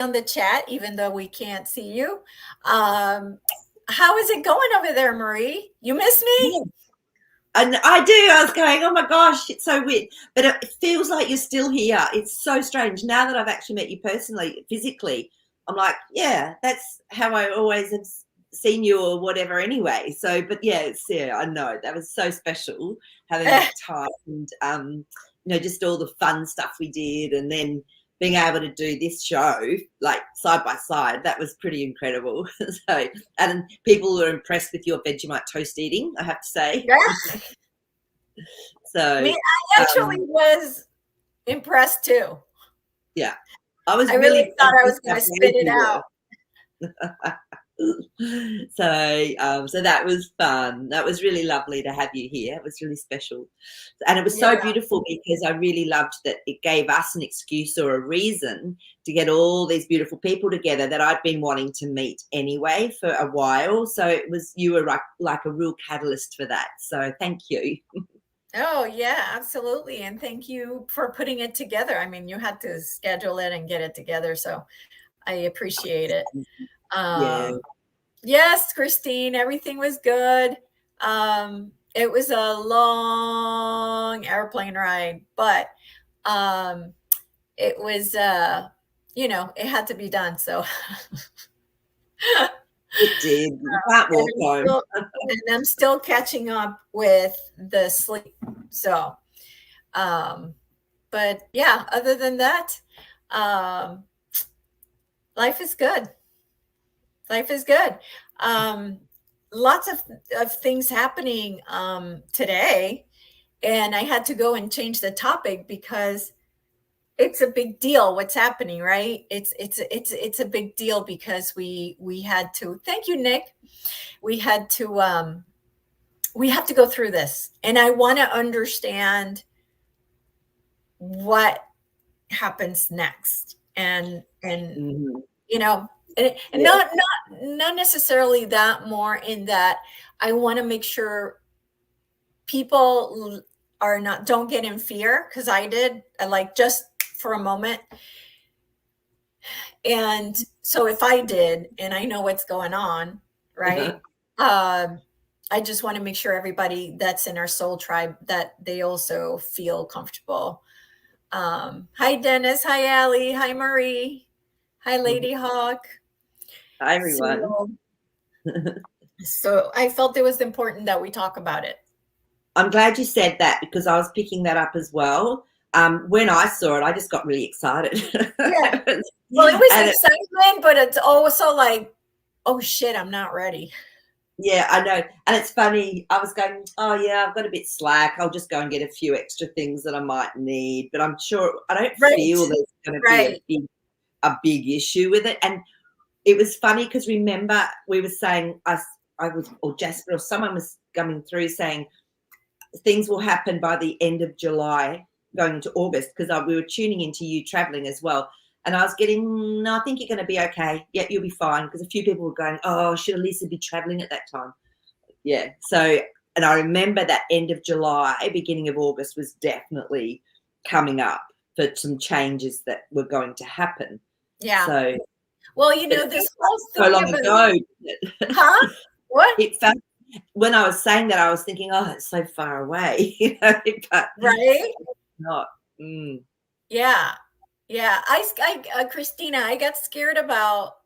on the chat, even though we can't see you. How is it going over there, Maree? You miss me? Yeah. And I do. I was going, oh my gosh, it's so weird. But it feels like you're still here. It's so strange. Now that I've actually met you personally, physically, I'm like, yeah, that's how I always have seen you or whatever anyway. So, but yeah, I know. That was so special having that time and, just all the fun stuff we did. And then being able to do this show, like side by side, that was pretty incredible. So, and people were impressed with your Vegemite toast eating, I have to say. Yeah. So, Me, I actually was impressed too. yeah, I was I really thought I was going to spit it out. So that was fun. That was really lovely to have you here. It was really special. And it was so beautiful because I really loved that it gave us an excuse or a reason to get all these beautiful people together that I'd been wanting to meet anyway for a while. So you were like a real catalyst for that. So thank you. Oh, yeah, absolutely. And thank you for putting it together. I mean, you had to schedule it and get it together. So I appreciate it. Yeah. Yes, Christine, everything was good. It was a long airplane ride, but it was, it had to be done. So it did. You can't walk home. And I'm still catching up with the sleep. So, but yeah, other than that, life is good. Life is good. Lots of things happening today, and I had to go and change the topic because it's a big deal what's happening, right? It's a big deal because we had to, thank you, Nick. We have to go through this, and I want to understand what happens next, and and not necessarily that, more in that I want to make sure people don't get in fear, because I did, like, just for a moment. And so if I did, and I know what's going on, right? I just want to make sure everybody that's in our soul tribe, that they also feel comfortable. Hi, Dennis. Hi, Allie. Hi, Maree. Hi, Lady Hawk. Hi, everyone. So I felt it was important that we talk about it. I'm glad you said that, because I was picking that up as well. When I saw it, I just got really excited. Yeah. Well, it was excitement, but it's also like, oh shit, I'm not ready. Yeah, I know. And it's funny, I was going, oh yeah, I've got a bit slack. I'll just go and get a few extra things that I might need. But I'm sure, I don't feel there's going to be a big issue with it. And it was funny because remember we were saying, or Jasper or someone was coming through saying things will happen by the end of July going into August, because we were tuning into you traveling as well. And I was getting, no, I think you're going to be okay. Yeah, you'll be fine. Because a few people were going, oh, should Elisa be traveling at that time? Yeah. So, and I remember that end of July, beginning of August was definitely coming up for some changes that were going to happen. Yeah. So, well, this whole thing so long ago. Huh? What? It felt, when I was saying that, I was thinking, oh, it's so far away, but right? Not. Yeah. Yeah. Christina, I got scared about,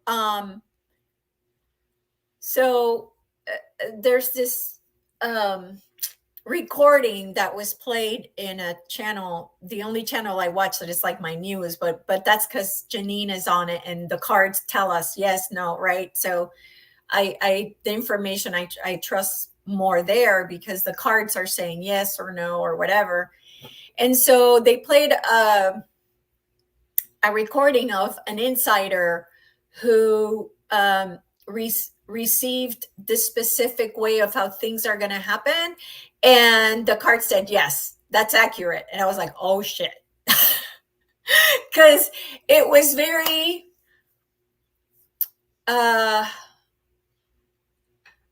so there's this recording that was played in a channel, the only channel I watch that is like my news, but that's because Janine is on it, and the cards tell us yes, no, right? So the information I trust more there, because the cards are saying yes or no or whatever. And so they played a recording of an insider who received this specific way of how things are going to happen, and the card said yes, that's accurate. And I was like, oh shit. Because it was very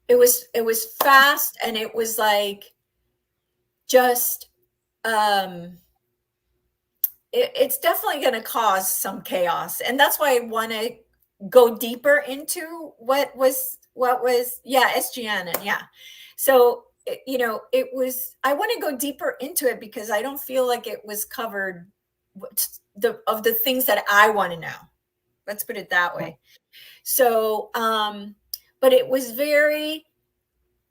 it was fast, and it was like just it's definitely going to cause some chaos, and that's why I want to go deeper into SGN, and so it was, I want to go deeper into it because I don't feel like it was covered the things that I want to know. Let's put it that way. So but it was very,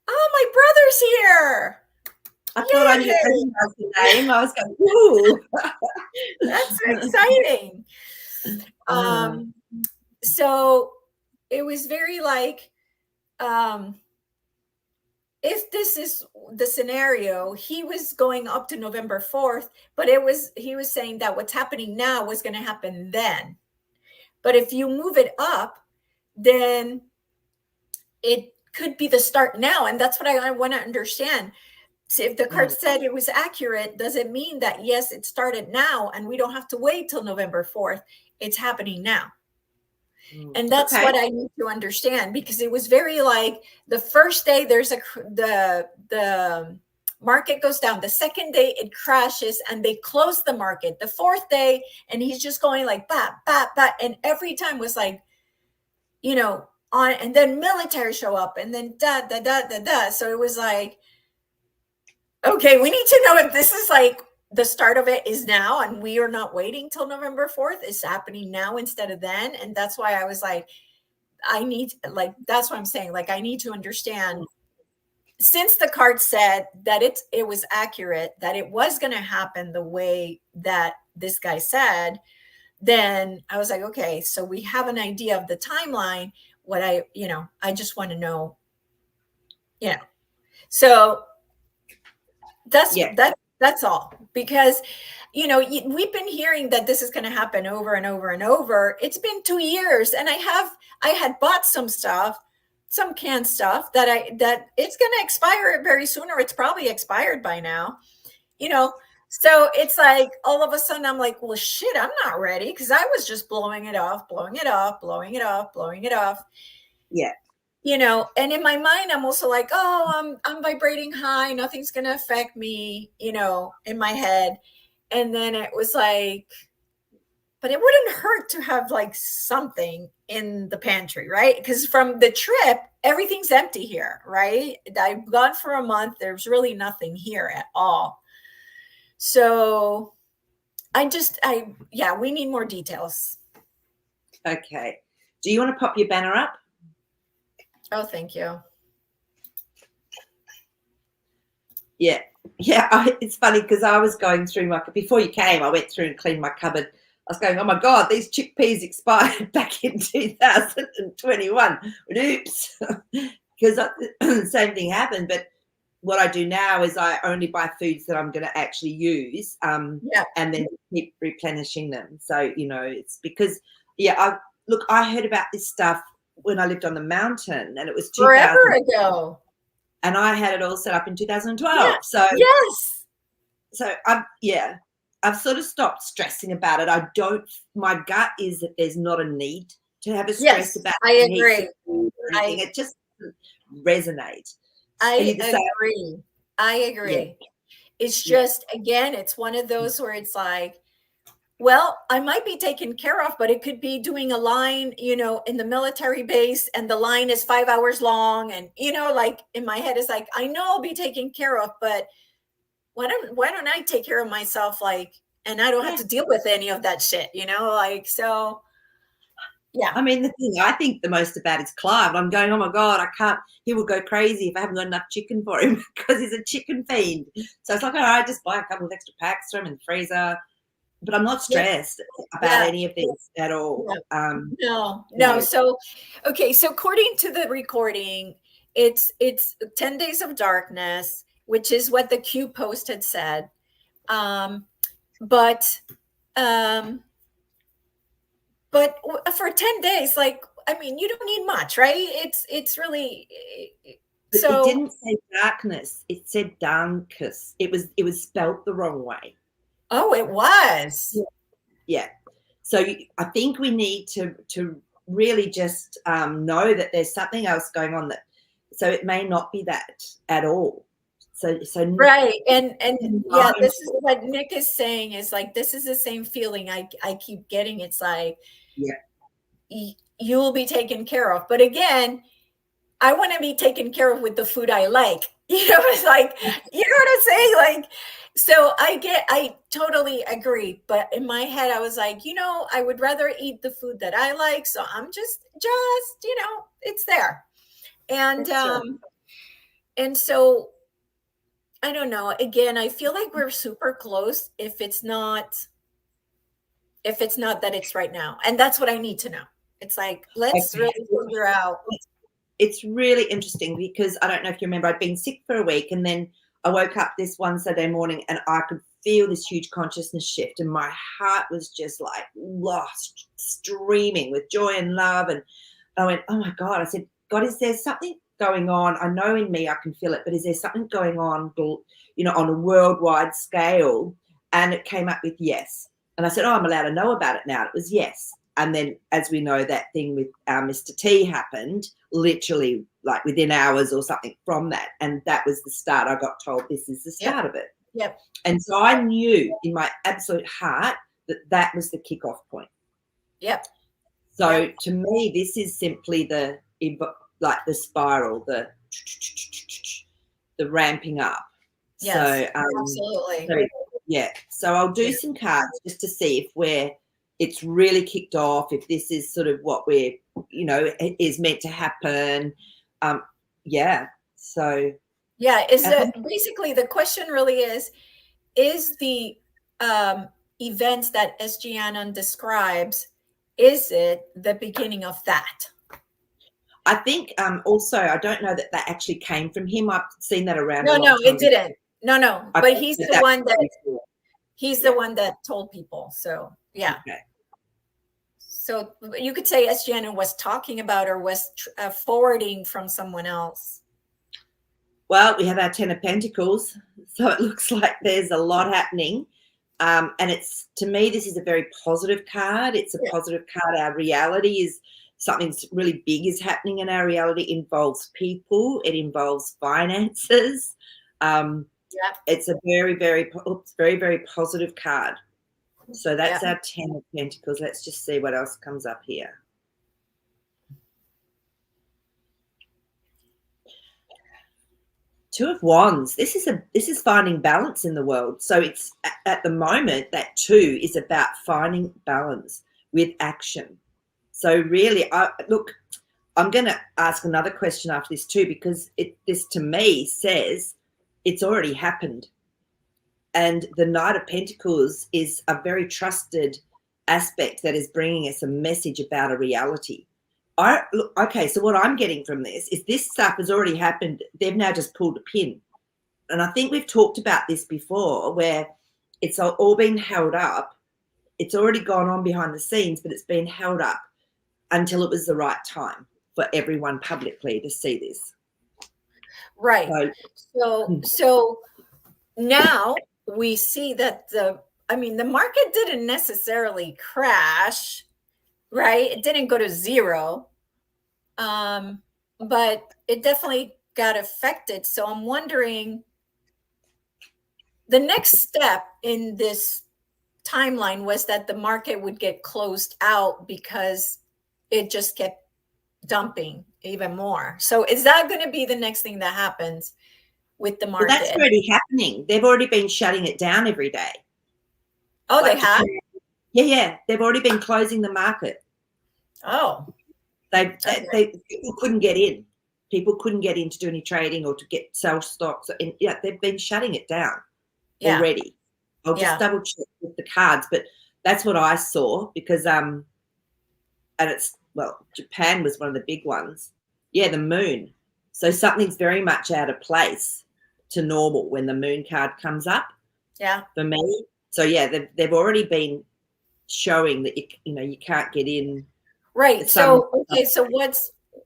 oh, my brother's here. I thought I knew the name. I was going, ooh. That's exciting. So it was very like, if this is the scenario, he was going up to November 4th, but he was saying that what's happening now was going to happen then. But if you move it up, then it could be the start now. And that's what I want to understand. So if the card said it was accurate, does it mean that, yes, it started now and we don't have to wait till November 4th? It's happening now. And that's what I need to understand, because it was very like, the first day the market goes down. The second day it crashes and they close the market. The fourth day, and he's just going like, bat, bat, bat. And every time was like, on, and then military show up and then da, da, da, da, da. So it was like, okay, we need to know if this is like the start of it is now and we are not waiting till November 4th. It's happening now instead of then. And that's why I was like, that's what I'm saying. Like, I need to understand, since the card said that it was accurate, that it was going to happen the way that this guy said, then I was like, okay, so we have an idea of the timeline. What I just want to know, so that's all, because we've been hearing that this is going to happen over and over and over. It's been 2 years, and I had bought some stuff, some canned stuff that it's going to expire very soon, or it's probably expired by now, so it's like all of a sudden I'm like, well, shit, I'm not ready, because I was just blowing it off. Yeah. And in my mind, I'm also like, oh, I'm vibrating high. Nothing's going to affect me, in my head. And then it was like, but it wouldn't hurt to have like something in the pantry, right? Because from the trip, everything's empty here, right? I've gone for a month. There's really nothing here at all. So we need more details. Okay. Do you want to pop your banner up? Oh, thank you. Yeah. It's funny because I was going through before you came, I went through and cleaned my cupboard. I was going, oh my God, these chickpeas expired back in 2021. Oops. Because same thing happened. But what I do now is I only buy foods that I'm going to actually use, and then keep replenishing them. So, it's because, I heard about this stuff when I lived on the mountain, and it was forever ago. And I had it all set up in 2012. Yeah. So yes. So I've sort of stopped stressing about it. My gut is that there's not a need to have a stress about it. I agree. It just doesn't resonate. I agree. Yeah. It's just, again, it's one of those where it's like, well, I might be taken care of, but it could be doing a line, in the military base, and the line is 5 hours long. And, like in my head, it's like, I know I'll be taken care of, but why don't I take care of myself? Like, and I don't have to deal with any of that shit, so. Yeah. I mean, the thing I think the most about is Clive. I'm going, oh my God, he will go crazy if I haven't got enough chicken for him, because he's a chicken fiend. So it's like, all right, just buy a couple of extra packs for him in the freezer. But I'm not stressed about any of this at all. No. So, okay. So according to the recording, it's 10 days of darkness, which is what the Q post had said. But for 10 days, like, I mean, you don't need much, right? It's really, so. It didn't say darkness. It said darkus. It was spelt the wrong way. Oh, it was. Yeah. So I think we need to really just know that there's something else going on, so it may not be that at all. Right. And yeah, this is what Nick is saying is like, this is the same feeling I keep getting. It's like, yeah, you will be taken care of. But again, I want to be taken care of with the food I like. It's like, you know what I'm saying? Like, so I totally agree. But in my head, I was like, I would rather eat the food that I like. So I'm just, it's there. And, and so I don't know. Again, I feel like we're super close if it's not that it's right now. And that's what I need to know. It's like, let's okay. really figure out. It's really interesting because I don't know if you remember, I'd been sick for a week, and then I woke up this one Saturday morning and I could feel this huge consciousness shift, and my heart was just like lost, streaming with joy and love. And I went, oh my God. I said, God, is there something going on? I know in me I can feel it, but is there something going on, on a worldwide scale? And it came up with yes. And I said, oh, I'm allowed to know about it now. It was yes. And then, as we know, that thing with Mr. T happened literally like within hours or something from that. And that was the start. I got told this is the start of it. Yep. And so I knew in my absolute heart that that was the kickoff point. Yep. So to me, this is simply the spiral, the ramping up. Yes, so absolutely. So, yeah. So I'll do some cards just to see if it's really kicked off, if this is sort of what is meant to happen. Yeah. So yeah, basically the question really is the events that SG Anon describes, is it the beginning of that? I think also, I don't know that actually came from him. I've seen that around. No, it didn't. No. But he's the one the one that told people. So yeah. Okay. So you could say SG Anon was talking about or was forwarding from someone else. Well, we have our 10 of Pentacles, so it looks like there's a lot happening. And it's, to me, this is a very positive card. It's a positive card. Our reality is something really big is happening in our reality. It involves people. It involves finances. It's a very, very, very, very positive card. So that's our 10 of Pentacles. Let's just see what else comes up here. Two of Wands. This is finding balance in the world. So it's at the moment that 2 is about finding balance with action. So really, I'm going to ask another question after this too, because this to me says it's already happened. And the Knight of Pentacles is a very trusted aspect that is bringing us a message about a reality. Okay, so what I'm getting from this is this stuff has already happened. They've now just pulled a pin. And I think we've talked about this before, where it's all been held up. It's already gone on behind the scenes, but it's been held up until it was the right time for everyone publicly to see this. Right. So now we see that the market didn't necessarily crash, right? It didn't go to zero, but it definitely got affected. So I'm wondering, the next step in this timeline was that the market would get closed out because it just kept dumping even more. So is that going to be the next thing that happens with the market? Well, that's already happening. They've already been shutting it down every day. Oh, they have? Yeah. They've already been closing the market. Oh. People couldn't get in. People couldn't get in to do any trading or to sell stocks. And they've been shutting it down already. I'll just double check with the cards, but that's what I saw, because and it's, Japan was one of the big ones. Yeah, the moon. So something's very much out of place to normal when the moon card comes up. Yeah. For me. So yeah, they've already been showing that you can't get in. Right. So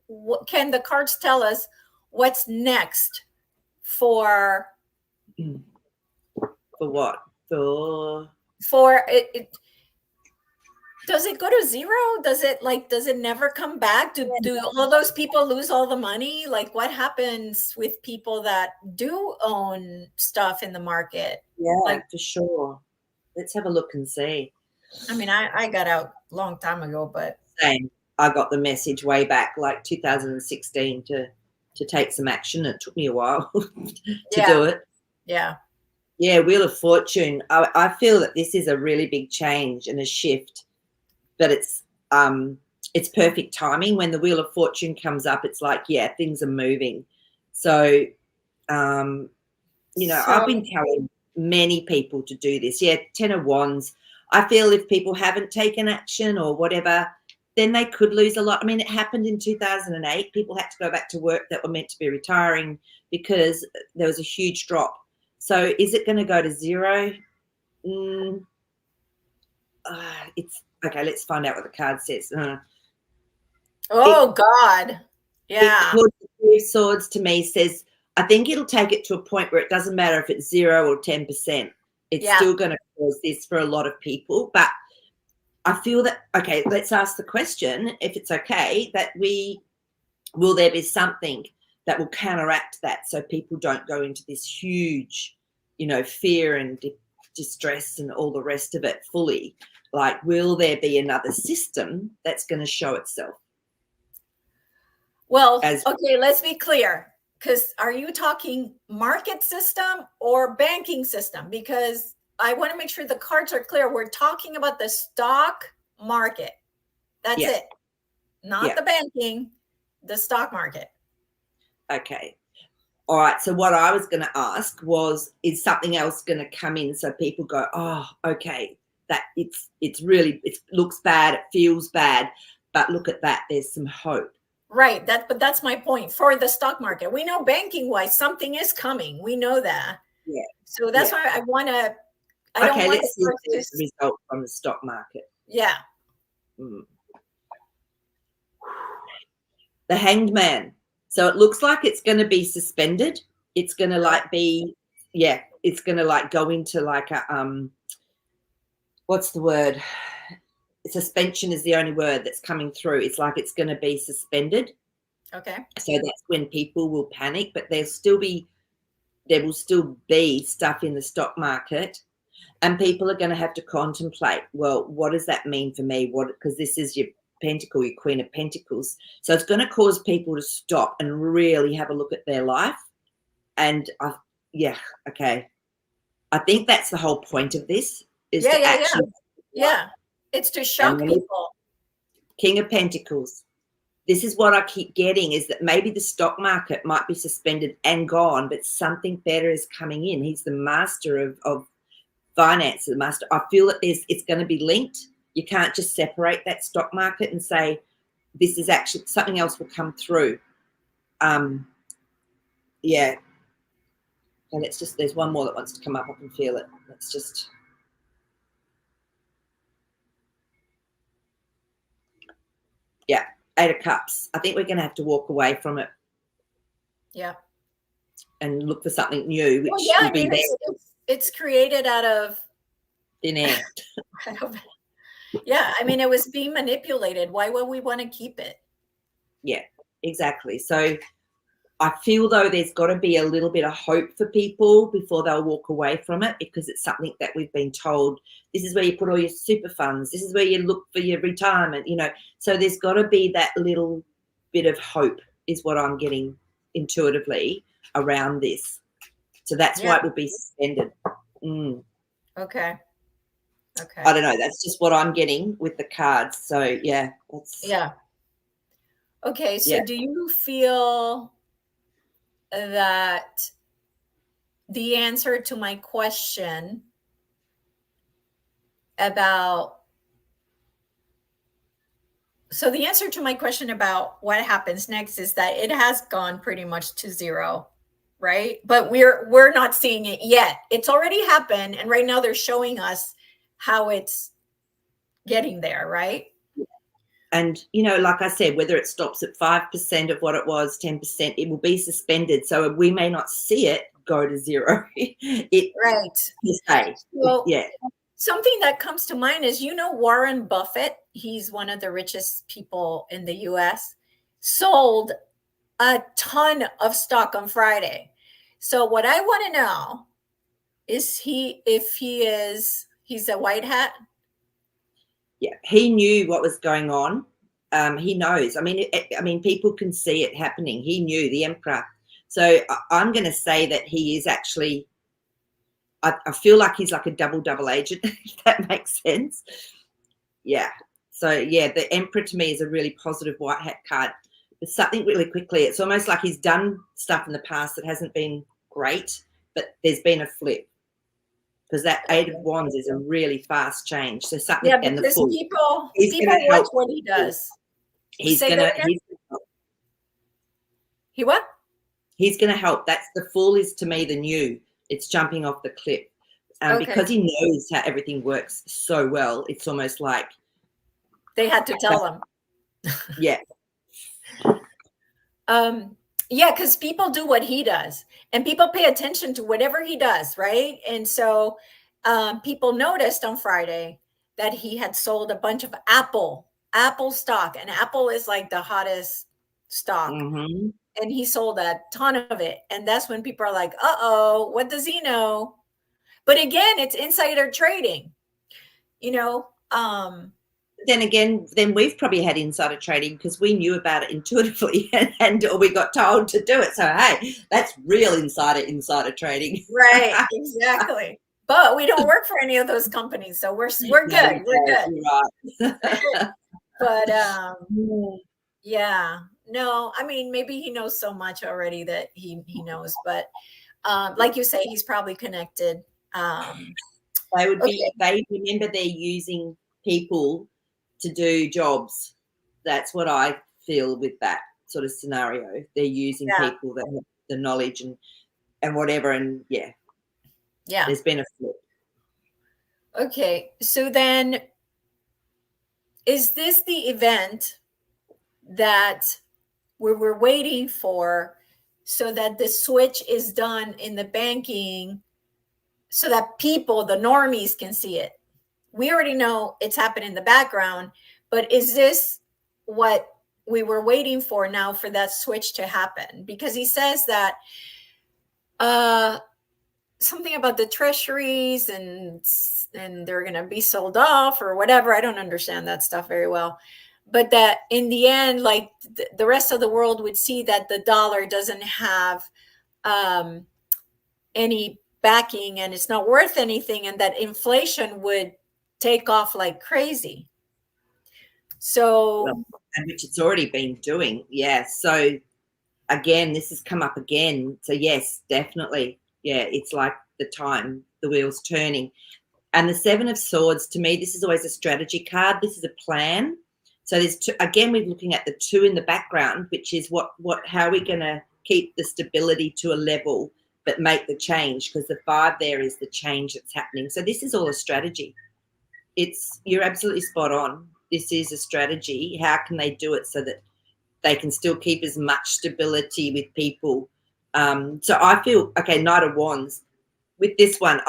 what can the cards tell us what's next for what? For it Does it go to zero? Does it never come back? Do all those people lose all the money? Like, what happens with people that do own stuff in the market? Yeah, Like, for sure. Let's have a look and see. I mean, I got out a long time ago, but Same. I got the message way back, like 2016, to take some action. It took me a while to yeah, do it. yeah. Yeah, Wheel of Fortune. I feel that this is a really big change and a shift, but it's perfect timing. When the Wheel of Fortune comes up, it's like, yeah, things are moving. So, um, I've So, been telling many people to do this. Yeah, Ten of Wands. I feel if people haven't taken action or whatever, then they could lose a lot. I mean, it happened in 2008. People had to go back to work that were meant to be retiring because there was a huge drop. So is it going to go to zero? Mm, it's okay. Let's find out what the card says. oh God, The yeah, Court of Two Swords to me says, I think it'll take it to a point where it doesn't matter if it's 0 or 10%. It's yeah. still going to cause this for a lot of people. But I feel that, okay, let's ask the question, if it's okay, that will there be something that will counteract that so people don't go into this huge, fear and distress and all the rest of it fully? Like, will there be another system that's going to show itself? Well, As okay, let's be clear. Because are you talking market system or banking system? Because I want to make sure the cards are clear. We're talking about the stock market. That's yeah, it. Not yeah. the banking, the stock market. Okay. All right. So what I was going to ask was, is something else going to come in so people go, oh, okay, that it's really, it looks bad, it feels bad, but look at that, there's some hope. Right. But that's my point for the stock market. We know banking wise something is coming. We know that. Yeah. So that's Yeah. why I want to. I don't Okay. want Let's see if to. there's a result from the stock market. Yeah. The Hanged Man. So it looks like it's going to be suspended. It's going to it's going to go into like a what's the word? Suspension is the only word that's coming through. It's like it's going to be suspended. Okay. So that's when people will panic, but there will still be stuff in the stock market, and people are going to have to contemplate, well, what does that mean for me? Because this is your Pentacle, your Queen of Pentacles. So it's going to cause people to stop and really have a look at their life. And okay. I think that's the whole point of this, is to actually. Yeah. It's to shock And people. King of Pentacles. This is what I keep getting, is that maybe the stock market might be suspended and gone, but something better is coming in. He's the master of finance, the master. I feel that it's going to be linked. You can't just separate that stock market and say this is actually something else will come through. Yeah. Okay, there's one more that wants to come up. I can feel it. Let's just. Yeah. 8 of Cups. I think we're going to have to walk away from it. Yeah. And look for something new, which will be there. It's created out of thin air. Yeah, I mean, it was being manipulated. Why would we want to keep it? Yeah, exactly. So I feel though there's got to be a little bit of hope for people before they'll walk away from it, because it's something that we've been told, this is where you put all your super funds, this is where you look for your retirement, So there's got to be that little bit of hope is what I'm getting intuitively around this. So that's why it will be suspended. Okay. I don't know. That's just what I'm getting with the cards. So yeah. Okay. So do you feel that the answer to my question about what happens next is that it has gone pretty much to zero, right? But we're not seeing it yet. It's already happened, and right now they're showing us how it's getting there, right? And, like I said, whether it stops at 5% of what it was, 10%, it will be suspended. So we may not see it go to zero. Right. Stay. Well, yeah. Something that comes to mind is, Warren Buffett, he's one of the richest people in the US, sold a ton of stock on Friday. So what I want to know is he's a white hat? Yeah, he knew what was going on. He knows. I mean, people can see it happening. He knew, the emperor. So I'm going to say that he is actually. I feel like he's like a double agent, if that makes sense. Yeah. So yeah, the emperor to me is a really positive white hat card. It's something really quickly. It's almost like he's done stuff in the past that hasn't been great, but there's been a flip. Because that Eight of Wands is a really fast change. So something, Yeah, and the because Fool. people Gonna watch help. what he does. He's Say gonna that again? He what? He's gonna help. That's the Fool is to me the new. It's jumping off the cliff. Okay. Because he knows how everything works so well, it's almost like they had to tell him. Yeah. Yeah, because people do what he does, and people pay attention to whatever he does, right? And so people noticed on Friday that he had sold a bunch of Apple stock, and Apple is like the hottest stock. Mm-hmm. And he sold a ton of it. And that's when people are like, uh-oh, what does he know? But again, it's insider trading, Then again, then we've probably had insider trading because we knew about it intuitively or we got told to do it. So, hey, that's real insider trading. Right, exactly. But we don't work for any of those companies, so we're good. We're good. You're right. But yeah, no, I mean, maybe he knows so much already that he knows, but like you say, he's probably connected. They would be. They remember they're using people to do jobs. That's what I feel with that sort of scenario. They're using people that have the knowledge and whatever, and yeah, there's been a flip. Okay, so then, is this the event that we were waiting for, so that the switch is done in the banking, so that people, the normies, can see it? We already know it's happening in the background, but is this what we were waiting for now, for that switch to happen? Because he says that something about the treasuries and they're going to be sold off or whatever. I don't understand that stuff very well, but that in the end, like the rest of the world would see that the dollar doesn't have any backing and it's not worth anything, and that inflation would take off like crazy. So, and which it's already been doing. Yeah. So again, this has come up again. So yes, definitely. Yeah, it's like the time, the wheel's turning. And the Seven of Swords, to me, this is always a strategy card. This is a plan. So there's two, again, we're looking at the two in the background, which is how are we going to keep the stability to a level, but make the change, because the five there is the change that's happening. So this is all a strategy. You're absolutely spot on. This is a strategy. How can they do it so that they can still keep as much stability with people? So I feel, okay, Knight of Wands. With this one,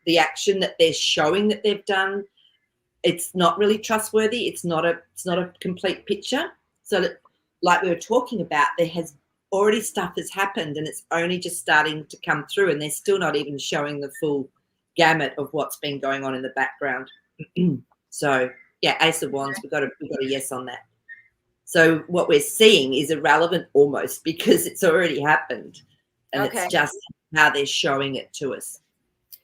the action that they're showing that they've done, it's not really trustworthy. It's not a complete picture. So that, like we were talking about, there has already stuff has happened and it's only just starting to come through, and they're still not even showing the full gamut of what's been going on in the background. So yeah, Ace of Wands, we got a yes on that. So what we're seeing is irrelevant almost, because it's already happened, and it's just how they're showing it to us.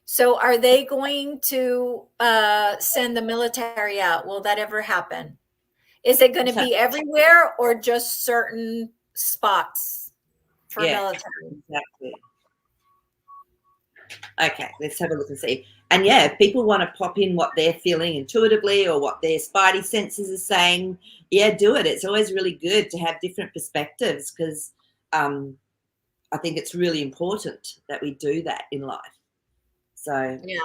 So are they going to send the military out? Will that ever happen? Is it going to be everywhere or just certain spots for military? Exactly. Okay, let's have a look and see. And yeah, if people want to pop in what they're feeling intuitively or what their spidey senses are saying, yeah, do it. It's always really good to have different perspectives, because I think it's really important that we do that in life. So yeah.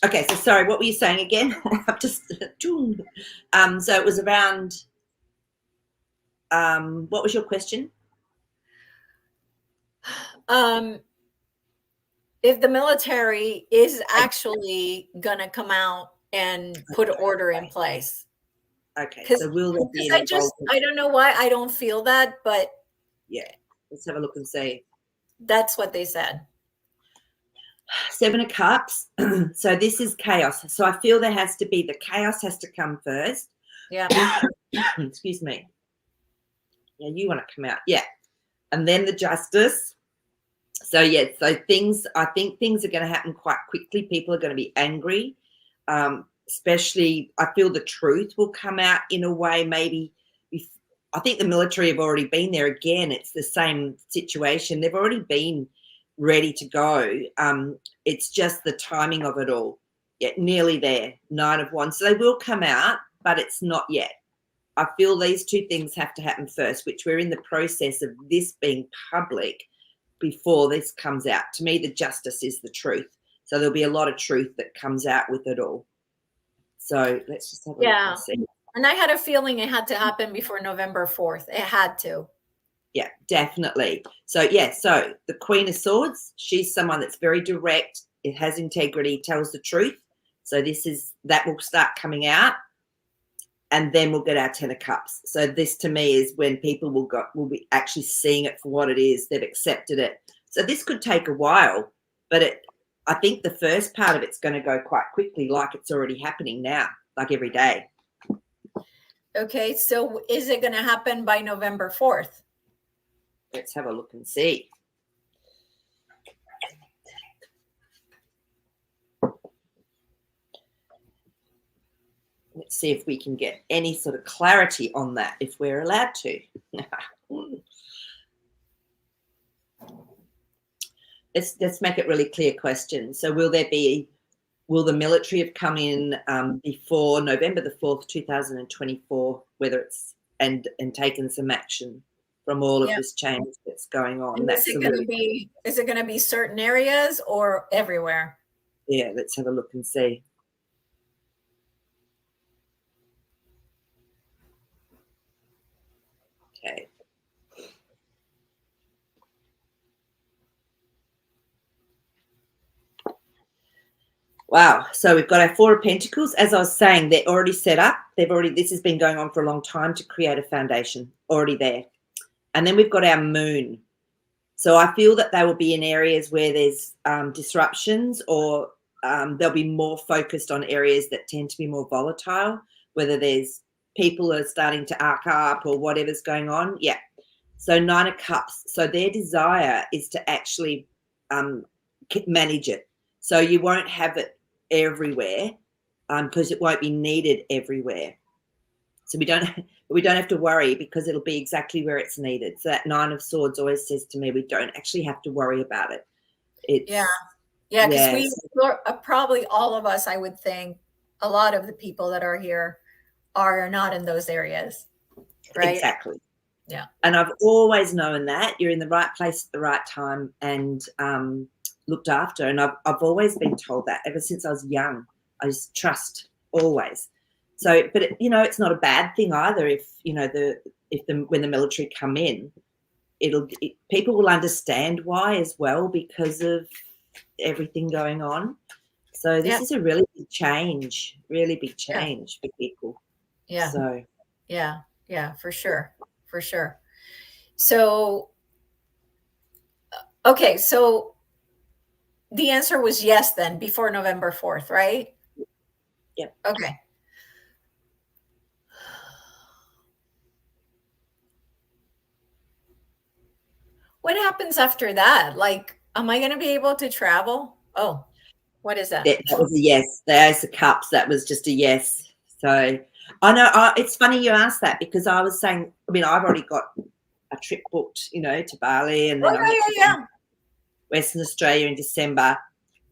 Okay, so sorry, what were you saying again? I've just so it was around what was your question? if the military is actually going to come out and put order in place. Okay, Because so will there be an involvement? I don't know why I don't feel that, but Yeah, let's have a look and see. that's what they said. 7 of Cups. So this is chaos. So I feel there has to be, the chaos has to come first. Yeah. Excuse me. Yeah, you want to come out. Yeah. And then the justice. So yeah, so I think things are going to happen quite quickly. People are going to be angry. Especially, I feel the truth will come out in a way maybe. I think the military have already been there again. It's the same situation. They've already been ready to go. It's just the timing of it all. Yeah, nearly there. 9 of Wands. So they will come out, but it's not yet. I feel these two things have to happen first, which we're in the process of this being public before this comes out. To me, the justice is the truth. So there'll be a lot of truth that comes out with it all. So let's just have a look and see. And I had a feeling it had to happen before November 4th. It had to. Yeah, definitely. So yeah, so the Queen of Swords, she's someone that's very direct. It has integrity, tells the truth. So that will start coming out. And then we'll get our 10 of Cups. So this to me is when people will be actually seeing it for what it is. They've accepted it. So this could take a while, but I think the first part of it's going to go quite quickly, like it's already happening now, like every day. Okay, so is it going to happen by November 4th? Let's have a look and see. Let's see if we can get any sort of clarity on that, if we're allowed to. Let's make it really clear question. So will the military have come in before November the 4th, 2024, whether it's and taken some action from all of this change that's going on? Is it going to be certain areas or everywhere? Yeah, let's have a look and see. Okay. Wow. So we've got our 4 of Pentacles. As I was saying, they're already set up. This has been going on for a long time to create a foundation already there. And then we've got our Moon. So I feel that they will be in areas where there's disruptions, or they'll be more focused on areas that tend to be more volatile, whether there's people are starting to arc up or whatever's going on. Yeah. So 9 of Cups. So their desire is to actually manage it. So you won't have it everywhere because it won't be needed everywhere. So we don't have to worry because it'll be exactly where it's needed. So that 9 of Swords always says to me, we don't actually have to worry about it. Because we probably, all of us, I would think, a lot of the people that are here are not in those areas, right? Exactly. Yeah. And I've always known that you're in the right place at the right time and looked after. And I've always been told that ever since I was young. I just trust always. So, but it's not a bad thing either. If when the military come in, people will understand why as well because of everything going on. So this is a really big change for people. Yeah. So yeah, for sure. So, okay, so the answer was yes then before November 4th, right? Yeah. Okay. What happens after that? Like, am I going to be able to travel? Oh, what is that? That was a yes. The Ace of Cups, that was just a yes. So I know it's funny you asked that because I was saying, I've already got a trip booked, to Bali, and then Western Australia in December.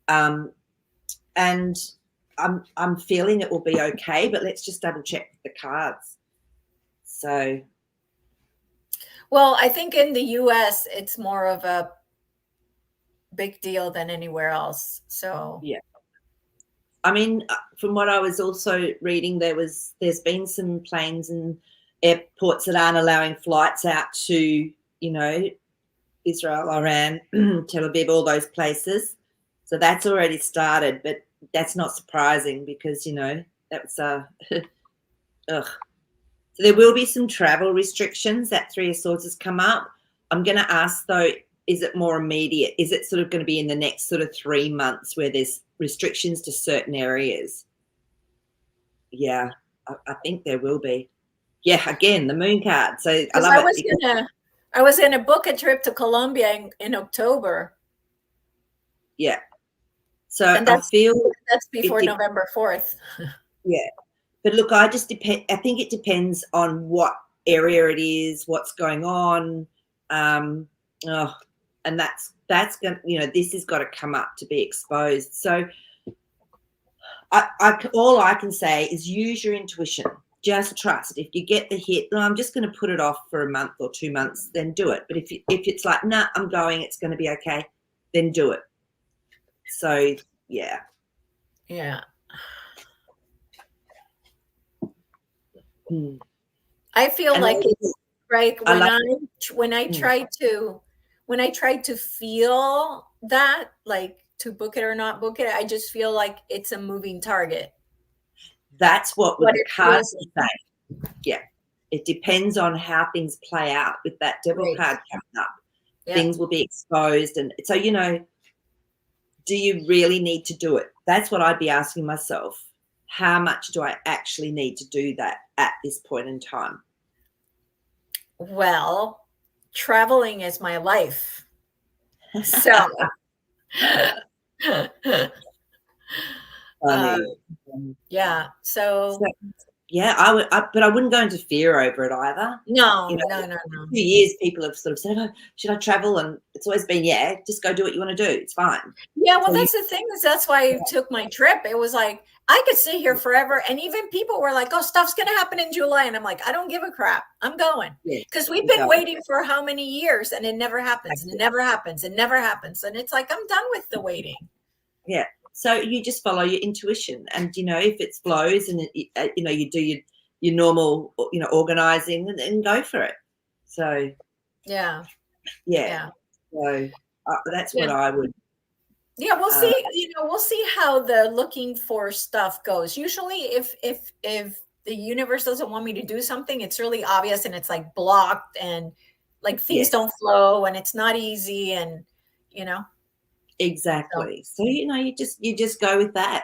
And I'm feeling it will be okay, but let's just double check the cards. So, well, I think in the US it's more of a big deal than anywhere else. So yeah. From what I was also reading, there's been some planes and airports that aren't allowing flights out to, Israel, Iran, Tel Aviv, all those places. So that's already started, but that's not surprising because, that's ugh. So there will be some travel restrictions. That Three of Swords has come up. I'm going to ask though, is it more immediate? Is it sort of going to be in the next sort of 3 months where there's restrictions to certain areas? Yeah, I think there will be. Yeah, again, the moon card. So I love it. I was gonna book a trip to Colombia in October. Yeah. So and I feel that's before November 4th. Yeah. But look, I think it depends on what area it is, what's going on. And that's going to, this has got to come up to be exposed. So all I can say is use your intuition. Just trust. If you get the hit, no, I'm just going to put it off for a month or 2 months, then do it. But if it's like, nah, I'm going, it's going to be okay, then do it. So, yeah. Yeah. Hmm. I feel like it's right when I try to feel that, like to book it or not book it, I just feel like it's a moving target. That's what the cards say. Yeah. It depends on how things play out with that devil card coming up. Yeah. Things will be exposed. And so, do you really need to do it? That's what I'd be asking myself. How much do I actually need to do that at this point in time? Well, traveling is my life. So yeah. So yeah, I would, but I wouldn't go into fear over it either. No. For 2 years, people have sort of said, "Oh, should I travel?" And it's always been, "Yeah, just go do what you want to do. It's fine." Yeah, well, that's the thing is that's why I took my trip. It was like I could sit here forever, and even people were like, "Oh, stuff's going to happen in July," and I'm like, "I don't give a crap. I'm going," because we've been waiting for how many years, and it never happens, and it never happens, and never happens, and it's like I'm done with the waiting. Yeah. So you just follow your intuition, and if it flows, and you do your normal, organizing, and go for it. So yeah. So that's what I would. Yeah, we'll see. We'll see how the looking for stuff goes. Usually, if the universe doesn't want me to do something, it's really obvious, and it's like blocked, and like things don't flow, and it's not easy, and Exactly. So you just go with that.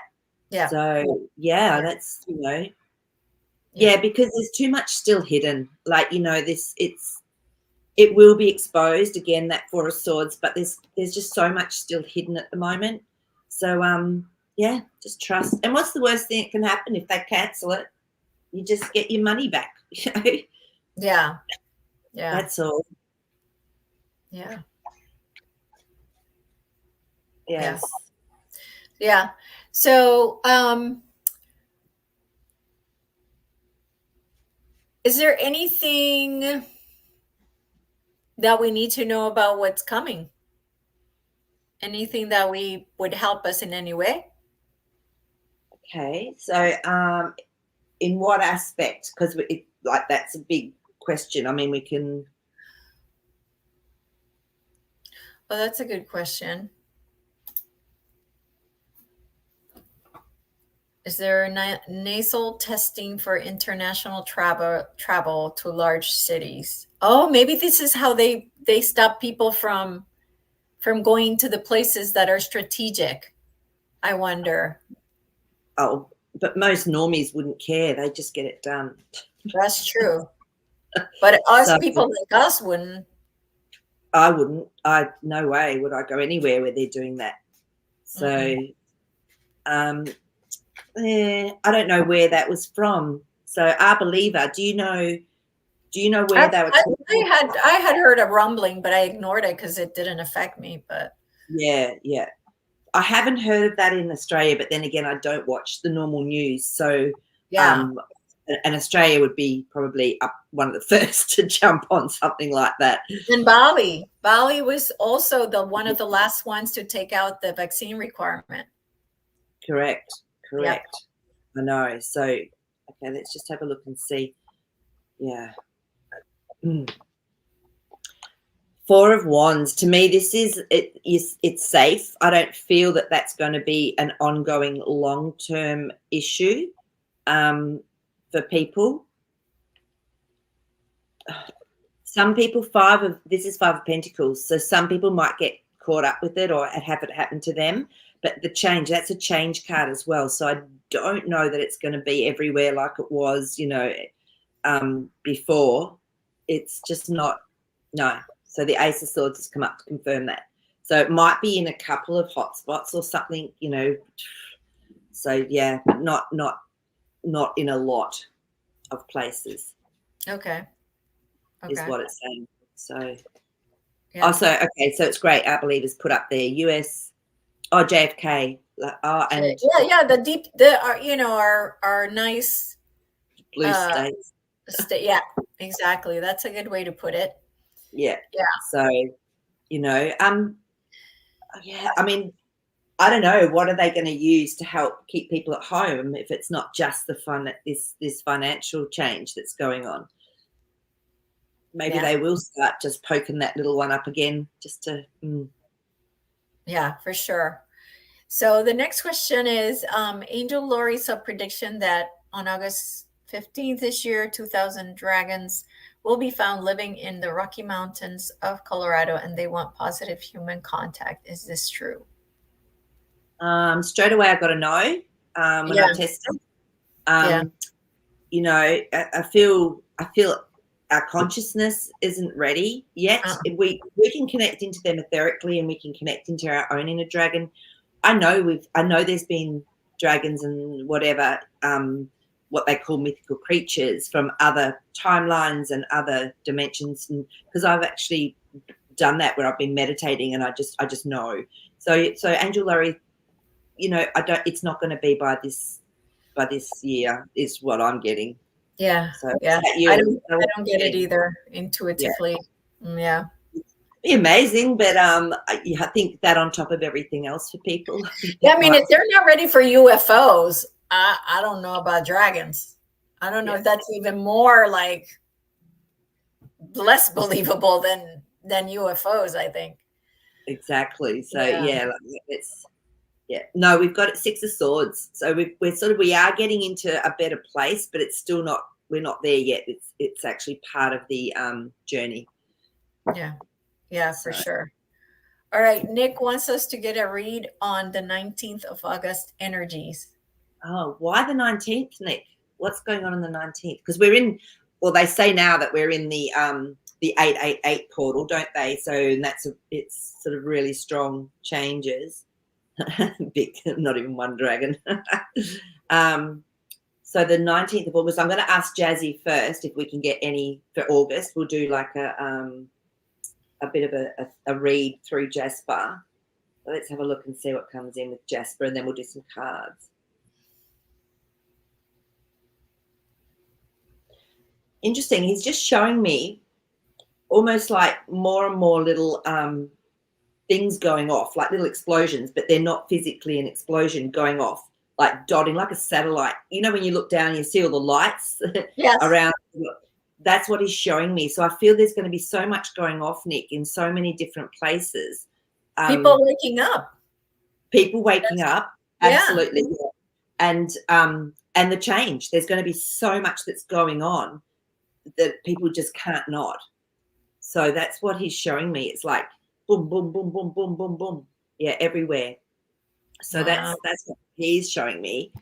Yeah. So that's because there's too much still hidden. Like it will be exposed again, that Four of Swords, but there's just so much still hidden at the moment. So just trust. And what's the worst thing that can happen if they cancel it? You just get your money back. Yeah. That's all. Yeah. Yes. Yeah. So is there anything that we need to know about what's coming? Anything that would help us in any way? Okay. So in what aspect? Because that's a big question. I mean, we can. Well, that's a good question. Is there nasal testing for international travel to large cities? Oh, maybe this is how they stop people from going to the places that are strategic. I wonder. Oh, but most normies wouldn't care. They just get it done. That's true. But us people like us wouldn't. I wouldn't. No way would I go anywhere where they're doing that. So, I don't know where that was from. So, Our Believer, do you know where they were? I had heard a rumbling, but I ignored it because it didn't affect me. But yeah. I haven't heard of that in Australia, but then again, I don't watch the normal news. So, and Australia would be probably up one of the first to jump on something like that. And Bali was also one of the last ones to take out the vaccine requirement. Correct. Yep. I know. So, okay, let's just have a look and see. Yeah. Four of Wands. To me, it's safe. I don't feel that that's going to be an ongoing long-term issue for people. Some people, this is Five of Pentacles, so some people might get caught up with it or have it happen to them. But that's a change card as well. So I don't know that it's going to be everywhere like it was, before. It's just not, no. So the Ace of Swords has come up to confirm that. So it might be in a couple of hot spots or something, So yeah, but not in a lot of places. Okay. Is what it's saying. So yeah. Also, okay, so it's great. I believe is put up there. US, JFK. And our nice blue states. Yeah, exactly. That's a good way to put it. Yeah. Yeah. So, yeah, I mean, I don't know, what are they going to use to help keep people at home if it's not just this financial change that's going on? Maybe they will start just poking that little one up again just to. Yeah, for sure. So the next question is, Angel Lori saw prediction that on August 15th this year, 2,000 dragons will be found living in the Rocky Mountains of Colorado, and they want positive human contact. Is this true? Straight away, I got to know when I test it. I feel our consciousness isn't ready yet. We can connect into them etherically, and we can connect into our own inner dragon. I know there's been dragons and whatever, what they call mythical creatures from other timelines and other dimensions, and because I've actually done that where I've been meditating and I just know. So Angel Lori, it's not going to be by this year is what I'm getting. Yeah. So yeah. I don't get it either intuitively. Yeah. Be amazing, but I think that on top of everything else for people. Yeah, I mean, if they're not ready for UFOs, I don't know about dragons. I don't know if that's even more like less believable than UFOs, I think. Exactly. So no, we've got it, Six of Swords. So we are getting into a better place, but it's still not, we're not there yet. It's actually part of the journey. Yeah, for sure. All right, Nick wants us to get a read on the 19th of August energies. Oh, why the 19th, Nick? What's going on the 19th? Because they say now that we're in the 888 portal, don't they? So it's sort of really strong changes. Big, not even one dragon. So the 19th of August, I'm going to ask Jazzy first if we can get any for August. We'll do like a bit of a read through Jasper. So let's have a look and see what comes in with Jasper, and then we'll do some cards. Interesting. He's just showing me almost like more and more little things going off, like little explosions, but they're not physically an explosion going off, like dotting, like a satellite. When you look down and you see all the lights around. That's what he's showing me. So I feel there's going to be so much going off, Nick, in so many different places. People waking up. Absolutely. Yeah. And the change. There's going to be so much that's going on that people just can't not. So that's what he's showing me. It's like boom, boom, boom, boom, boom, boom, boom. Yeah, everywhere. So that's what he's showing me.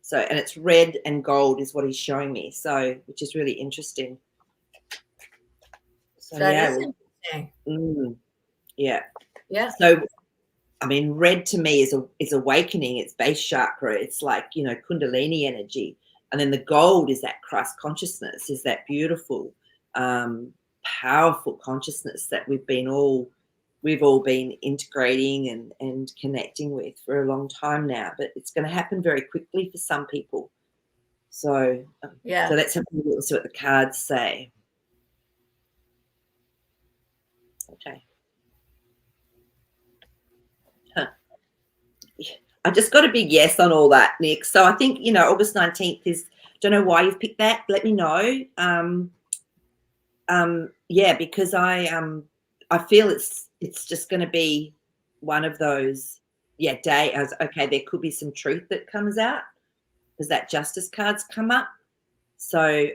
So, and it's red and gold is what he's showing me. So, which is really interesting. So that is interesting. Yeah. So, I mean, red to me is awakening. It's base chakra. It's like, Kundalini energy. And then the gold is that Christ consciousness, is that beautiful, powerful consciousness that we've all been integrating and connecting with for a long time now. But it's going to happen very quickly for some people. So, so let's have a look and see what the cards say. Okay. I just got a big yes on all that, Nick. So I think, August 19th is, don't know why you've picked that. Let me know. Because I feel it's just going to be one of those, day as okay, there could be some truth that comes out because that justice card's come up. So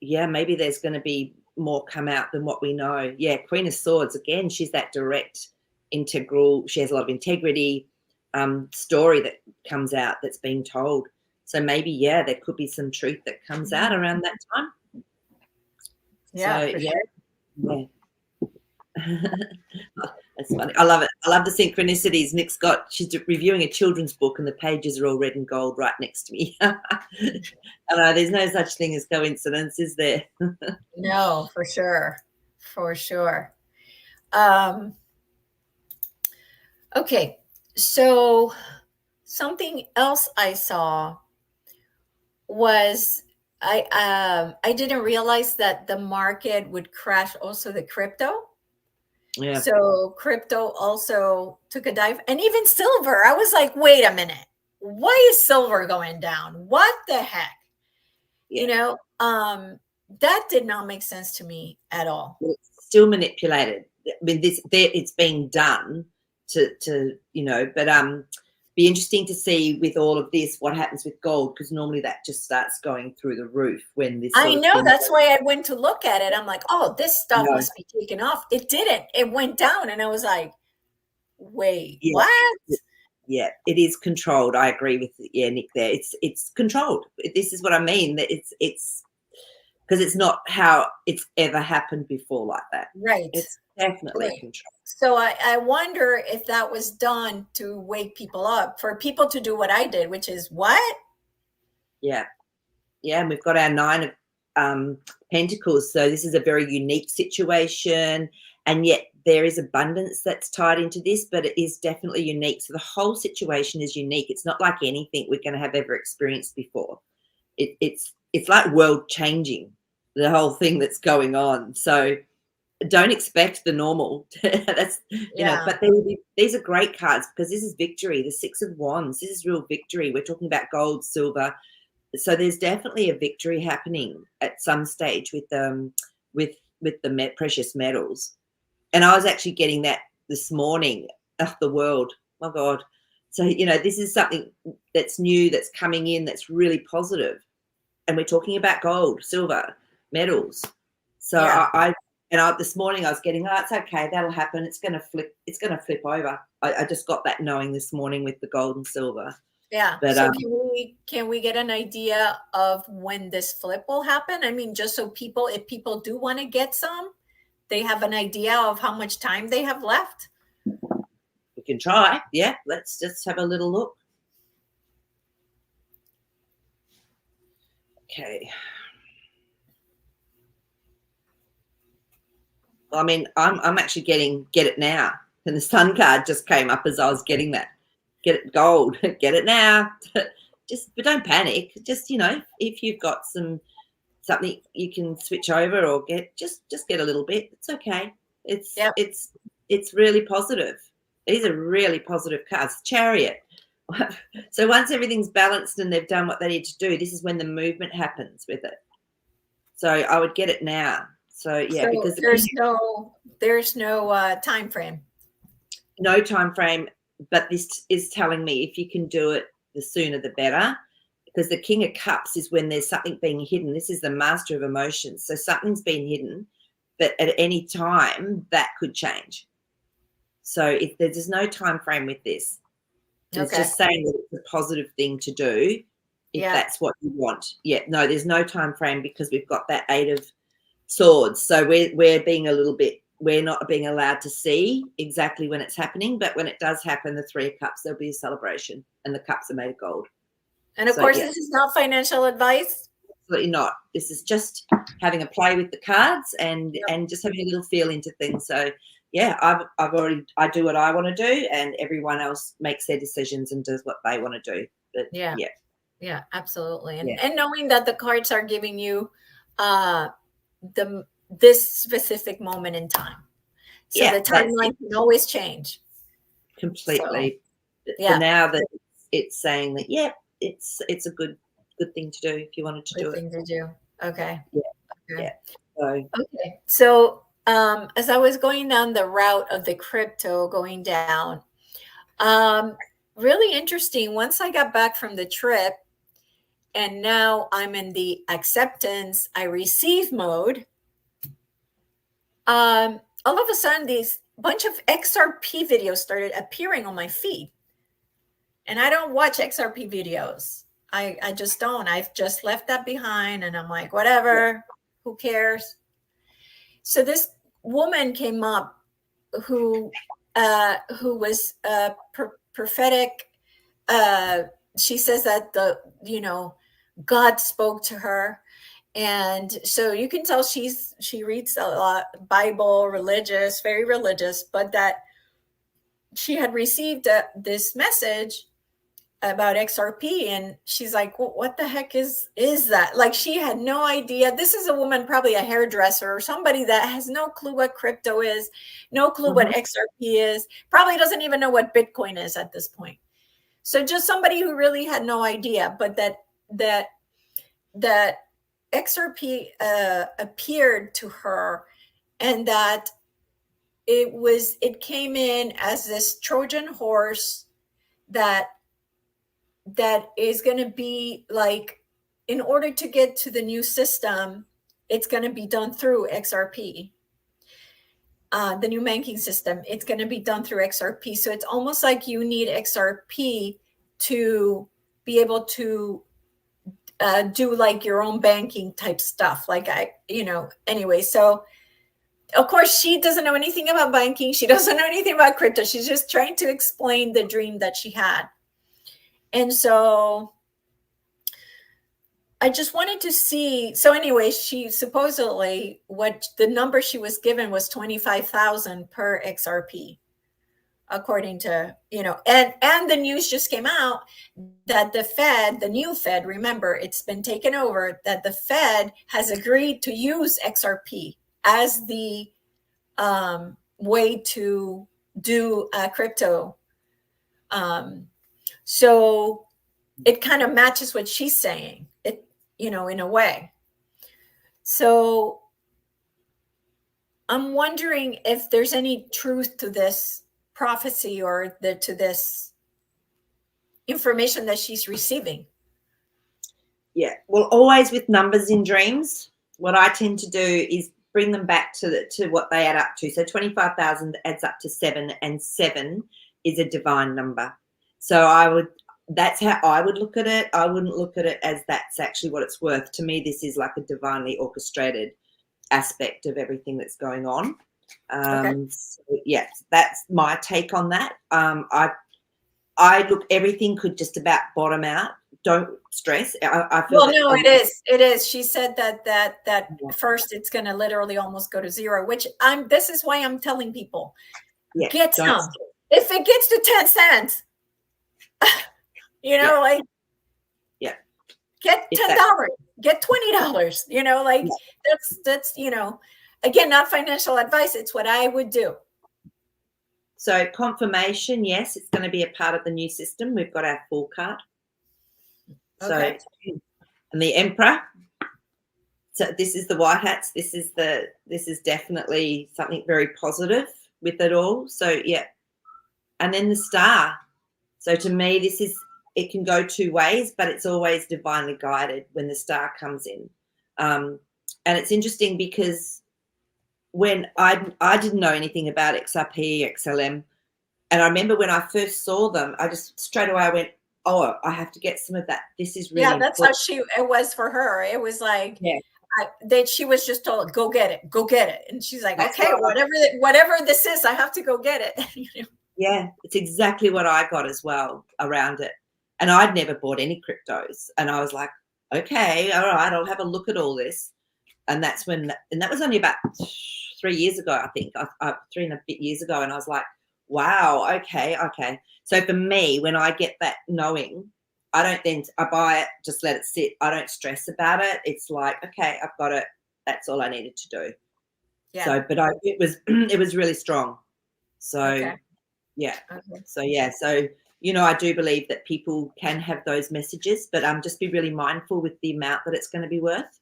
maybe there's going to be more come out than what we know. Yeah, Queen of Swords again. She's that direct, integral. She has a lot of integrity. Story that comes out that's being told. So maybe there could be some truth that comes out around that time. Yeah, So for sure. yeah. That's funny. I love it. I love the synchronicities. She's reviewing a children's book and the pages are all red and gold right next to me. I know there's no such thing as coincidence, is there? No, for sure. For sure. Okay. So something else I saw was I didn't realize that the market would crash also the crypto. Yeah. So crypto also took a dive, and even silver. I was like, wait a minute. Why is silver going down? What the heck? Yeah. That did not make sense to me at all. It's still manipulated. I mean, it's being done to but be interesting to see with all of this what happens with gold, because normally that just starts going through the roof when this I sort of know, thing that's why I went to look at it. I'm like, oh, this stuff No. must be taken off. It didn't. It went down, and I was like, wait, Yeah. what? Yeah, it is controlled. I agree with Nick there. It's controlled. This is what I mean. That it's because it's not how it's ever happened before like that. Right. It's definitely Right. controlled. So I wonder if that was done to wake people up, for people to do what I did, which is what? Yeah. Yeah, and we've got our 9 of Pentacles. So this is a very unique situation, and yet there is abundance that's tied into this, but it is definitely unique. So the whole situation is unique. It's not like anything we're going to have ever experienced before. It's like world changing, the whole thing that's going on. So don't expect the normal. That's but these are great cards because this is victory. The 6 of Wands. This is real victory. We're talking about gold, silver. So there's definitely a victory happening at some stage with the precious metals. And I was actually getting that this morning. The world, my God. So this is something that's new, that's coming in, that's really positive. And we're talking about gold, silver, metals. So Yeah. this morning I was getting, it's okay, that'll happen. It's gonna flip over. I just got that knowing this morning with the gold and silver. Yeah. But So can we get an idea of when this flip will happen? I mean, just so if people do want to get some, they have an idea of how much time they have left. we can try. Yeah, let's just have a little look. Okay. I mean, I'm actually get it now. And the sun card just came up as I was getting that. Get it gold, get it now. But don't panic. Just, if you've got something you can switch over or just get a little bit. It's okay. It's really positive. These are really positive cards. Chariot. So once everything's balanced and they've done what they need to do, this is when the movement happens with it. So I would get it now. So because there's no time frame. No time frame, but this is telling me if you can do it, the sooner the better. Because the King of Cups is when there's something being hidden. This is the Master of Emotions. So something's been hidden, but at any time that could change. So if there's no time frame with this, it's just saying that it's a positive thing to do if that's what you want. Yeah, no, there's no time frame because we've got that 8 of Swords. So we're being we're not being allowed to see exactly when it's happening, but when it does happen, the 3 of Cups, there'll be a celebration, and the cups are made of gold. And of course, this is not financial advice. Absolutely not. This is just having a play with the cards and just having a little feel into things. So I do what I want to do, and everyone else makes their decisions and does what they want to do. But yeah, absolutely. And knowing that the cards are giving you this specific moment in time, so the timeline can always change completely. So, for now, that it's saying that it's a good thing to do if you wanted to do it. Good thing to do. Okay. Yeah. So as I was going down the route of the crypto going down, um, really interesting. Once I got back from the trip, and now I'm in the acceptance, I receive mode. All of a sudden, these bunch of XRP videos started appearing on my feed. And I don't watch XRP videos. I just don't. I've just left that behind, and I'm like, whatever, who cares? So this woman came up who was prophetic. She says that God spoke to her, and so you can tell she reads a lot Bible, religious, very religious, but that she had received this message about XRP, and she's like, well, what the heck is that? Like, she had no idea. This is a woman, probably a hairdresser or somebody that has no clue what crypto is, no clue what XRP is, probably doesn't even know what Bitcoin is at this point. So just somebody who really had no idea, but that XRP appeared to her, and that it came in as this Trojan horse that is going to be like, in order to get to the new system, it's going to be done through XRP. The new banking system, it's going to be done through XRP. So it's almost like you need XRP to be able to do like your own banking type stuff. Like anyway, so of course she doesn't know anything about banking. She doesn't know anything about crypto. She's just trying to explain the dream that she had. And so I just wanted to see. So anyway, she supposedly, what the number she was given was 25,000 per XRP, according to, and the news just came out that the new Fed, remember, it's been taken over, that the Fed has agreed to use XRP as the way to do crypto. So it kind of matches what she's saying, in a way. So I'm wondering if there's any truth to this prophecy or to this information that she's receiving. Yeah. Well, always with numbers in dreams, what I tend to do is bring them back to what they add up to. So 25,000 adds up to 7, and 7 is a divine number. So that's how I would look at it. I wouldn't look at it as that's actually what it's worth. To me, this is like a divinely orchestrated aspect of everything that's going on. Okay. So yeah, that's my take on that. I look, everything could just about bottom out. Don't stress. I feel well, no, it is. She said that first it's going to literally almost go to zero, which this is why I'm telling people, get some. If it gets to 10 cents, like, get $10, get $20, like that's, again, not financial advice. It's what I would do. So confirmation, yes, it's going to be a part of the new system. We've got our 4 card. Okay. So, and the Emperor. So this is the White Hats. This is definitely something very positive with it all. So yeah. And then the Star. So to me, it can go 2 ways, but it's always divinely guided when the Star comes in. And it's interesting because when I didn't know anything about XRP, XLM, and I remember when I first saw them, I just straight away I went, oh, I have to get some of that. This is really that's important. How it was for her. It was like, that she was just told, go get it. And she's like, that's okay, whatever this is, I have to go get it. Yeah, it's exactly what I got as well around it. And I'd never bought any cryptos. And I was like, okay, all right, I'll have a look at all this. And that was only about 3 years ago, I think, 3 and a bit years ago. And I was like, wow, okay. So for me, when I get that knowing, I buy it, just let it sit. I don't stress about it. It's like, okay, I've got it. That's all I needed to do. Yeah. So, but it was really strong. So, yeah. Okay. So, yeah. So, I do believe that people can have those messages, but just be really mindful with the amount that it's going to be worth.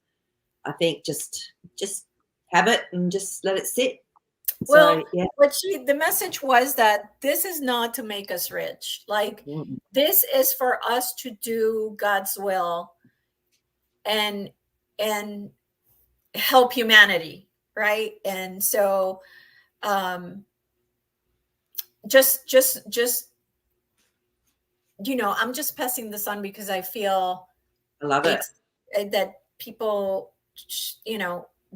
I think just have it and just let it sit. Well, So yeah. the message was that this is not to make us rich. Like, Mm. this is for us to do God's will and and help humanity, right? And so, um just I'm just passing this on because I feel I love it. that people,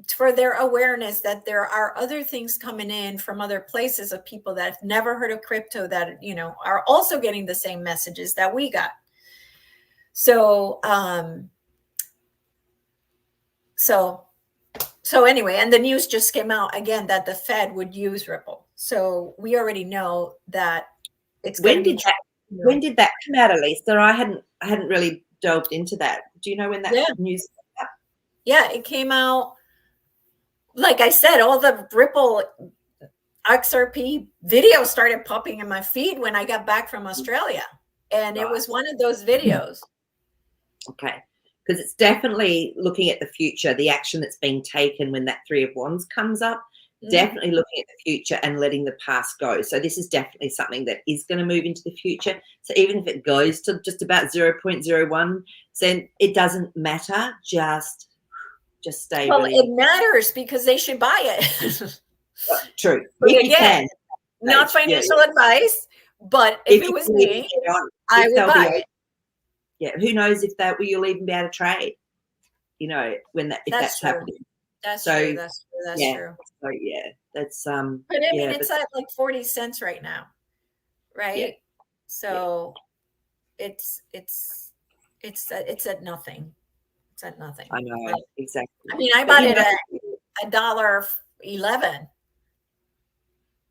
for their awareness that there are other things coming in from other places of people that have never heard of crypto that are also getting the same messages that we got. So so so anyway, and the news just came out again that the Fed would use Ripple, so we already know that it's going to When be did that when did that come out, Elisa? I hadn't really delved into that. Do you know when that yeah news came out? yeah it came out. Like I said, all the Ripple XRP videos started popping in my feed when I got back from Australia. And it Right. was one of those videos. Okay. Because it's definitely looking at the future, the action that's being taken when that Three of Wands comes up, Mhm. definitely looking at the future and letting the past go. So this is definitely something that is going to move into the future. So even if it goes to just about 0.01, then it doesn't matter. Just stay Well, it really matters because they should buy it. true. But If you again, can, not yeah. financial advice, but if If it you was can even me, get on, I if would they'll buy be it. yeah, who knows if that you'll even be able to trade, when that if That's that's true. happening. That's true. So That's true. That's yeah, true. so yeah, that's But I mean, yeah, but it's at like 40 cents right now, yeah, right? yeah, So it's it's it's at nothing. It's at nothing. I know Like, exactly. I mean, I But bought it at $1.11.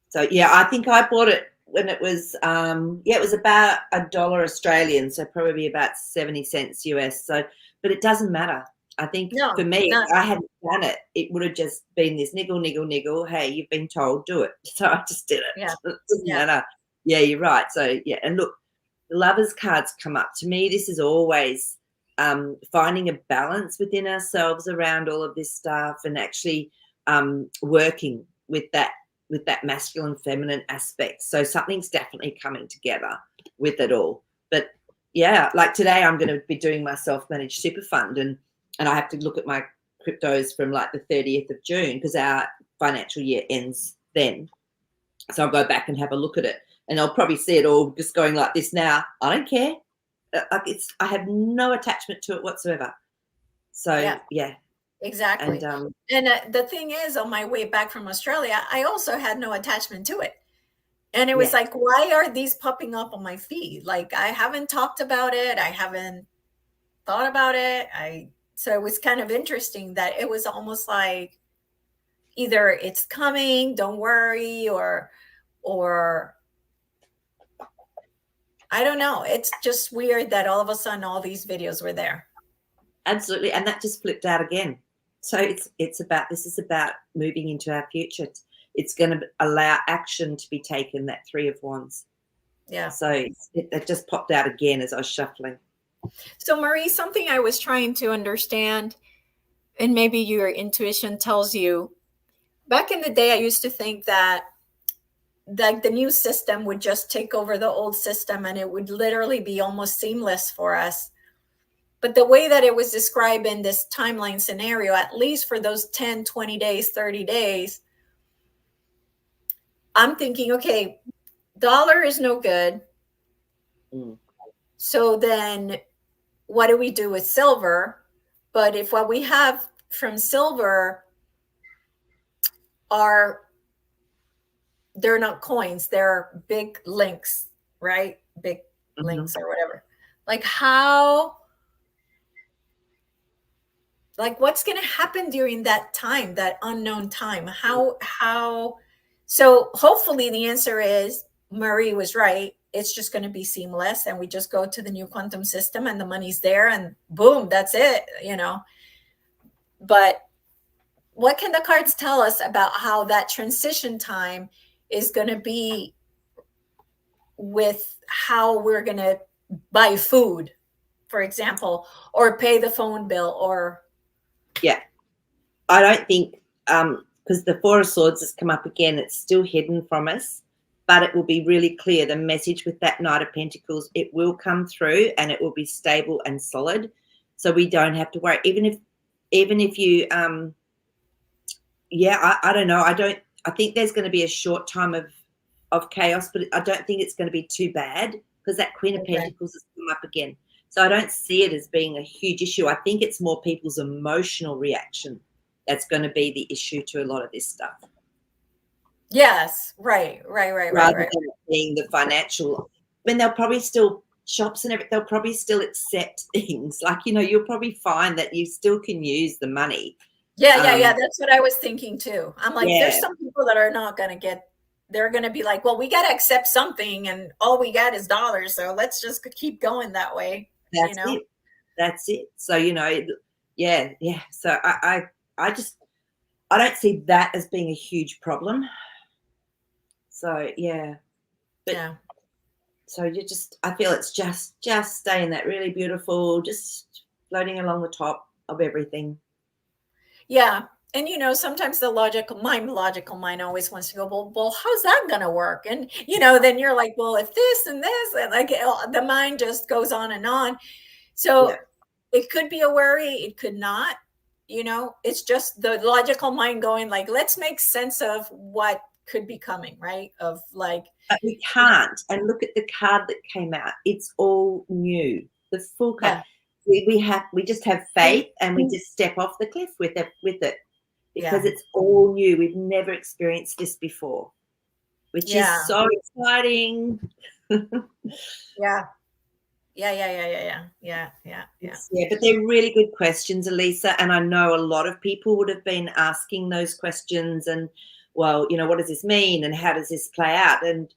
so yeah, I think I bought it when it was yeah, it was about $1 Australian, so probably about 70 cents US. So but it doesn't matter. I think for No, me, if not I hadn't done it, it would have just been this niggle, niggle, niggle. Hey, you've been told, do it. So I just did yeah, it. It doesn't yeah, matter. Yeah, you're right. So yeah, and look, the lovers cards come up. To me, this is always finding a balance within ourselves around all of this stuff and actually working with that masculine feminine aspect. So something's definitely coming together with it all. But yeah, like today I'm going to be doing my self-managed super fund and I have to look at my cryptos from like the 30th of June because our financial year ends then. So I'll go back and have a look at it and I'll probably see it all just going like this now. I don't care. Like I have no attachment to it whatsoever. So yeah, yeah, and exactly. And the thing is, on my way back from Australia, I also had no attachment to it. And it was yeah, like, why are these popping up on my feed? Like, I haven't talked about it. I haven't thought about it. So it was kind of interesting that it was almost like either it's coming, don't worry, or I don't know. It's just weird that all of a sudden all these videos were there. absolutely. And that just flipped out again. So it's about this is about moving into our future. It's going to allow action to be taken. That Three of Wands. Yeah. So it just popped out again as I was shuffling. So, Maree, something I was trying to understand, and maybe your intuition tells you, back in the day, I used to think that like the new system would just take over the old system and it would literally be almost seamless for us. But the way that it was described in this timeline scenario, at least for those 10, 20 days, 30 days, I'm thinking, okay, dollar is no good. Mm. So then what do we do with silver? But if what we have from silver are, they're not coins, they're big links, right? Big Hmm. links or whatever. Like how, like what's going to happen during that time, that unknown time? So hopefully the answer is Maree was right. It's just going to be seamless and we just go to the new quantum system and the money's there and boom, that's it. But what can the cards tell us about how that transition time is going to be with how we're going to buy food, for example, or pay the phone bill or Yeah, I don't think because the Four of Swords has come up again, it's still hidden from us, but it will be really clear. The message with that Knight of Pentacles, it will come through and it will be stable and solid. So we don't have to worry. Even if you, I don't know. I think there's going to be a short time of chaos, but I don't think it's going to be too bad because that Queen of Pentacles has come up again. So I don't see it as being a huge issue. I think it's more people's emotional reaction that's going to be the issue to a lot of this stuff. Yes, right. Rather than it being the financial. I mean, they'll probably still shops and everything. They'll probably still accept things. Like, you'll probably find that you still can use the money. Yeah. That's what I was thinking too. I'm like, Yeah. there's some people that are not going to get. They're going to be like, well, we got to accept something, and all we got is dollars, so let's just keep going that way. That's it. So yeah. So I don't see that as being a huge problem. So yeah, but yeah. So I feel it's just staying that really beautiful, just floating along the top of everything. Yeah. And sometimes the logical mind always wants to go, well, how's that going to work? And then you're like, well, if this and this, and like the mind just goes on and on. So it could be a worry, it could not. It's just the logical mind going like, let's make sense of what could be coming, right? Of like, but we can't. And look at the card that came out. It's all new. The full card. Yeah. We just have faith and we just step off the cliff with it because it's all new. We've never experienced this before, which is so exciting. Yeah. But they're really good questions, Elisa, and I know a lot of people would have been asking those questions and, well, what does this mean and how does this play out? And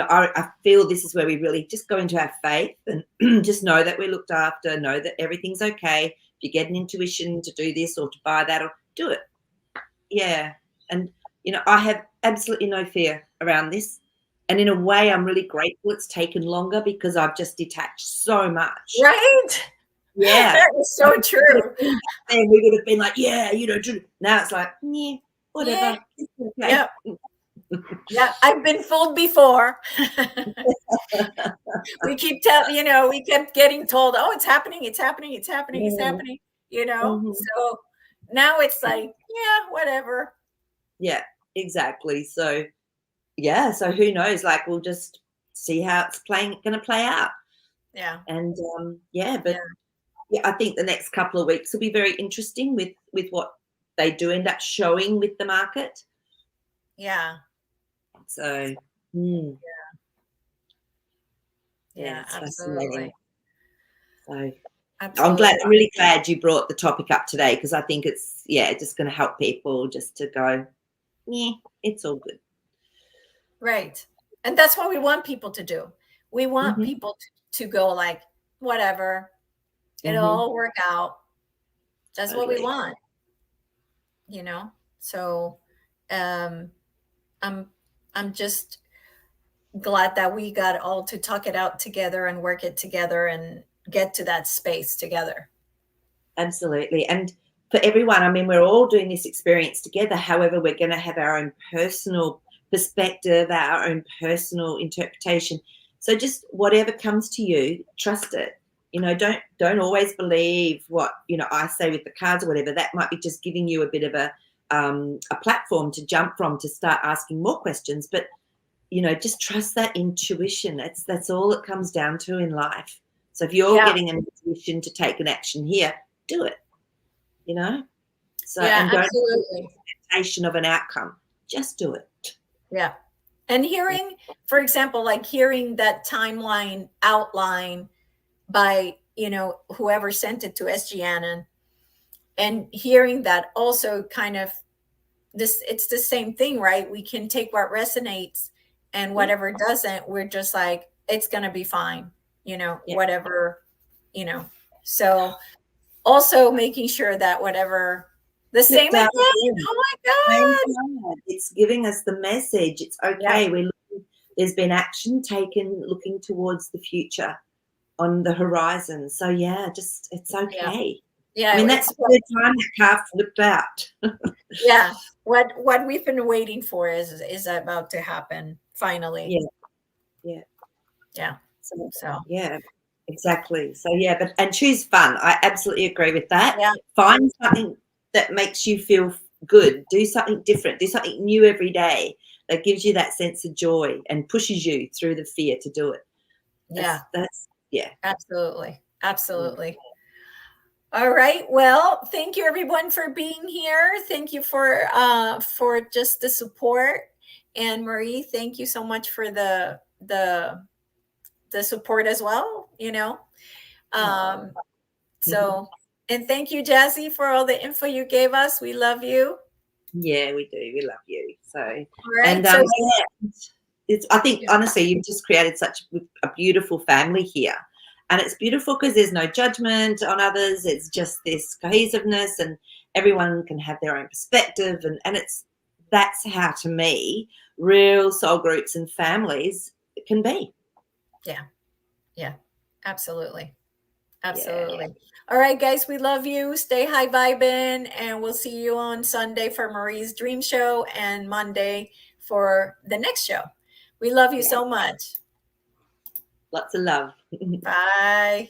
I feel this is where we really just go into our faith and just know that we're looked after, know that everything's okay. If you get an intuition to do this or to buy that, or do it. Yeah. And I have absolutely no fear around this. And in a way, I'm really grateful it's taken longer because I've just detached so much. Right? Yeah. That is so true. And we would have been like, yeah, now it's like, yeah, whatever. Yeah. Yeah, I've been fooled before. We kept getting told, oh, it's happening. So now it's like, yeah, whatever. Yeah, exactly. So so who knows? Like, we'll just see how it's going to play out. Yeah. And I think the next couple of weeks will be very interesting with what they do end up showing with the market. Yeah. So absolutely. So I'm really glad you brought the topic up today, because I think it's just going to help people just to go, it's all good. Right. And that's what we want people to do. We want people to go like, whatever, it'll all work out. That's what we want. So I'm just glad that we got all to talk it out together and work it together and get to that space together. Absolutely. And for everyone, I mean, we're all doing this experience together. However, we're going to have our own personal perspective, our own personal interpretation. So just whatever comes to you, trust it. Don't always believe what I say with the cards or whatever. That might be just giving you a bit of a platform to jump from to start asking more questions. But just trust that intuition. That's all it comes down to in life. So if you're getting an intuition to take an action here, do it. So and don't have expectation of an outcome. Just do it. Yeah. And for example, like hearing that timeline outline by, whoever sent it to SG Annan, and hearing that also kind of it's the same thing, right? We can take what resonates and whatever doesn't, we're just like, it's going to be fine, whatever, so also making sure that whatever the same again. Oh my God. It's giving us the message. It's okay. There's been action taken looking towards the future on the horizon. So it's okay. Yeah, I mean, it's that's the time the car flipped out. yeah. What we've been waiting for is about to happen finally. Yeah, yeah. Yeah. So, So yeah, exactly. So, yeah, but and choose fun. I absolutely agree with that. yeah, Find something that makes you feel good. Do something different. Do something new every day that gives you that sense of joy and pushes you through the fear to do it. yeah, That's yeah. absolutely. Mm. Absolutely. All right. Well, thank you everyone for being here. Thank you for just the support. And Maree, thank you so much for the support as well, you know. Oh. So and thank you, Jazzy, for all the info you gave us. We love you. Yeah, we do. We love you. So, All and right. So yeah, it's. I think honestly, you've just created such a beautiful family here, and it's beautiful because there's no judgment on others. It's just this cohesiveness, and everyone can have their own perspective, and it's that's how to me real soul groups and families can be. yeah, yeah, absolutely. Yeah, Absolutely. All right, guys, we love you. Stay high vibing, and we'll see you on Sunday for Marie's Dream Show and Monday for the next show. We love you yeah. so much. Lots of love. Bye.